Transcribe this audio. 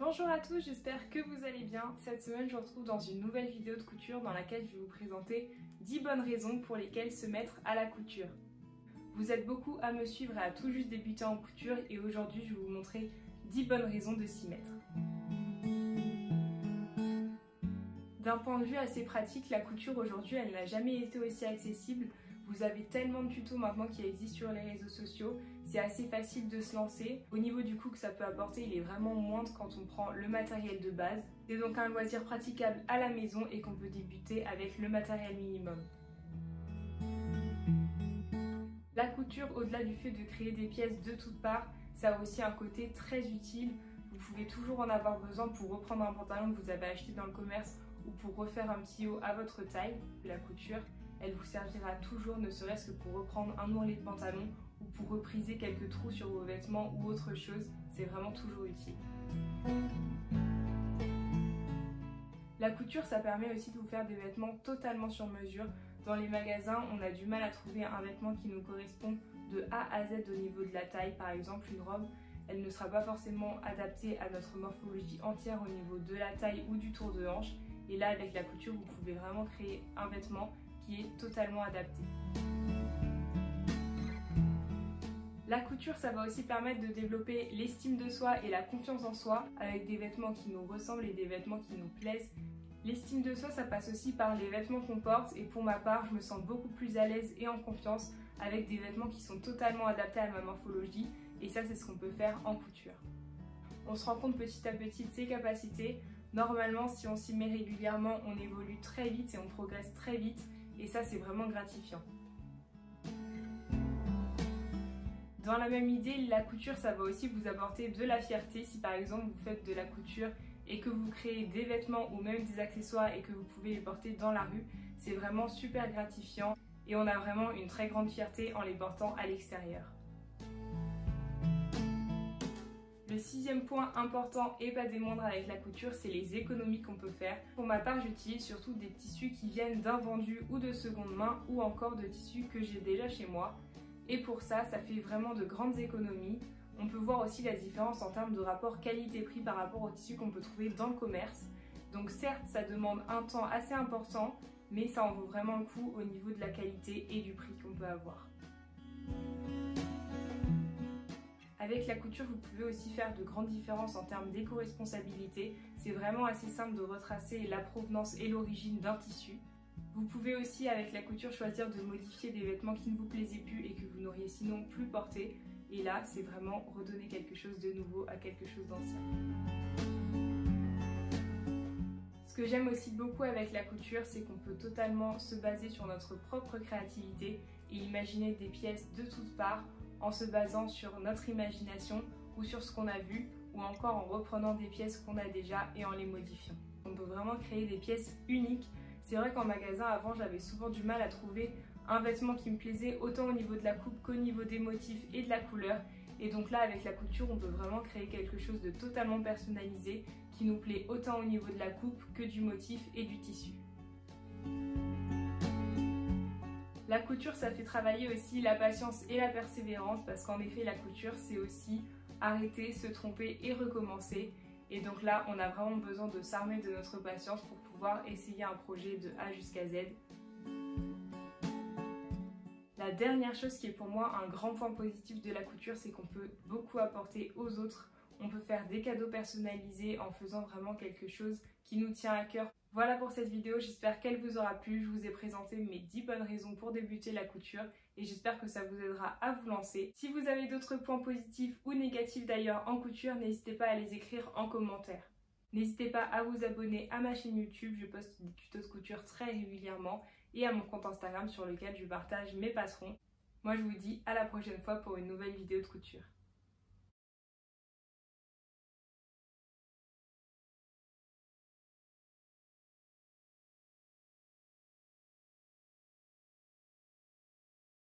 Bonjour à tous, j'espère que vous allez bien. Cette semaine, je vous retrouve dans une nouvelle vidéo de couture dans laquelle je vais vous présenter 10 bonnes raisons pour lesquelles se mettre à la couture. Vous êtes beaucoup à me suivre et à tout juste débuter en couture et aujourd'hui, je vais vous montrer 10 bonnes raisons de s'y mettre. D'un point de vue assez pratique, la couture aujourd'hui, elle n'a jamais été aussi accessible. Vous avez tellement de tutos maintenant qui existent sur les réseaux sociaux, c'est assez facile de se lancer. Au niveau du coût que ça peut apporter, il est vraiment moindre quand on prend le matériel de base. C'est donc un loisir praticable à la maison et qu'on peut débuter avec le matériel minimum. La couture, au-delà du fait de créer des pièces de toutes parts, ça a aussi un côté très utile. Vous pouvez toujours en avoir besoin pour reprendre un pantalon que vous avez acheté dans le commerce ou pour refaire un petit haut à votre taille. La couture, elle vous servira toujours, ne serait-ce que pour reprendre un ourlet de pantalon ou pour repriser quelques trous sur vos vêtements ou autre chose. C'est vraiment toujours utile. La couture, ça permet aussi de vous faire des vêtements totalement sur mesure. Dans les magasins, on a du mal à trouver un vêtement qui nous correspond de A à Z au niveau de la taille. Par exemple, une robe, elle ne sera pas forcément adaptée à notre morphologie entière au niveau de la taille ou du tour de hanche. Et là, avec la couture, vous pouvez vraiment créer un vêtement qui est totalement adapté. La couture, ça va aussi permettre de développer l'estime de soi et la confiance en soi avec des vêtements qui nous ressemblent et des vêtements qui nous plaisent. L'estime de soi, ça passe aussi par les vêtements qu'on porte et pour ma part, je me sens beaucoup plus à l'aise et en confiance avec des vêtements qui sont totalement adaptés à ma morphologie et ça, c'est ce qu'on peut faire en couture. On se rend compte petit à petit de ses capacités. Normalement, si on s'y met régulièrement, on évolue très vite et on progresse très vite et ça, c'est vraiment gratifiant. Dans la même idée, la couture, ça va aussi vous apporter de la fierté. Si par exemple vous faites de la couture et que vous créez des vêtements ou même des accessoires et que vous pouvez les porter dans la rue, c'est vraiment super gratifiant et on a vraiment une très grande fierté en les portant à l'extérieur. Le sixième point important et pas des moindres avec la couture, c'est les économies qu'on peut faire. Pour ma part, j'utilise surtout des tissus qui viennent d'invendus ou de seconde main ou encore de tissus que j'ai déjà chez moi. Et pour ça, ça fait vraiment de grandes économies. On peut voir aussi la différence en termes de rapport qualité-prix par rapport aux tissus qu'on peut trouver dans le commerce. Donc certes, ça demande un temps assez important, mais ça en vaut vraiment le coup au niveau de la qualité et du prix qu'on peut avoir. Avec la couture, vous pouvez aussi faire de grandes différences en termes d'éco-responsabilité. C'est vraiment assez simple de retracer la provenance et l'origine d'un tissu. Vous pouvez aussi, avec la couture, choisir de modifier des vêtements qui ne vous plaisaient plus et que vous n'auriez sinon plus porté. Et là, c'est vraiment redonner quelque chose de nouveau à quelque chose d'ancien. Ce que j'aime aussi beaucoup avec la couture, c'est qu'on peut totalement se baser sur notre propre créativité et imaginer des pièces de toutes parts en se basant sur notre imagination ou sur ce qu'on a vu ou encore en reprenant des pièces qu'on a déjà et en les modifiant. On peut vraiment créer des pièces uniques. C'est vrai qu'en magasin avant j'avais souvent du mal à trouver un vêtement qui me plaisait autant au niveau de la coupe qu'au niveau des motifs et de la couleur. Et donc là avec la couture on peut vraiment créer quelque chose de totalement personnalisé qui nous plaît autant au niveau de la coupe que du motif et du tissu. La couture, ça fait travailler aussi la patience et la persévérance parce qu'en effet, la couture, c'est aussi arrêter, se tromper et recommencer. Et donc là, on a vraiment besoin de s'armer de notre patience pour pouvoir essayer un projet de A jusqu'à Z. La dernière chose qui est pour moi un grand point positif de la couture, c'est qu'on peut beaucoup apporter aux autres. On peut faire des cadeaux personnalisés en faisant vraiment quelque chose qui nous tient à cœur. Voilà pour cette vidéo, j'espère qu'elle vous aura plu. Je vous ai présenté mes 10 bonnes raisons pour débuter la couture et j'espère que ça vous aidera à vous lancer. Si vous avez d'autres points positifs ou négatifs d'ailleurs en couture, n'hésitez pas à les écrire en commentaire. N'hésitez pas à vous abonner à ma chaîne YouTube, je poste des tutos de couture très régulièrement et à mon compte Instagram sur lequel je partage mes passerons. Moi je vous dis à la prochaine fois pour une nouvelle vidéo de couture.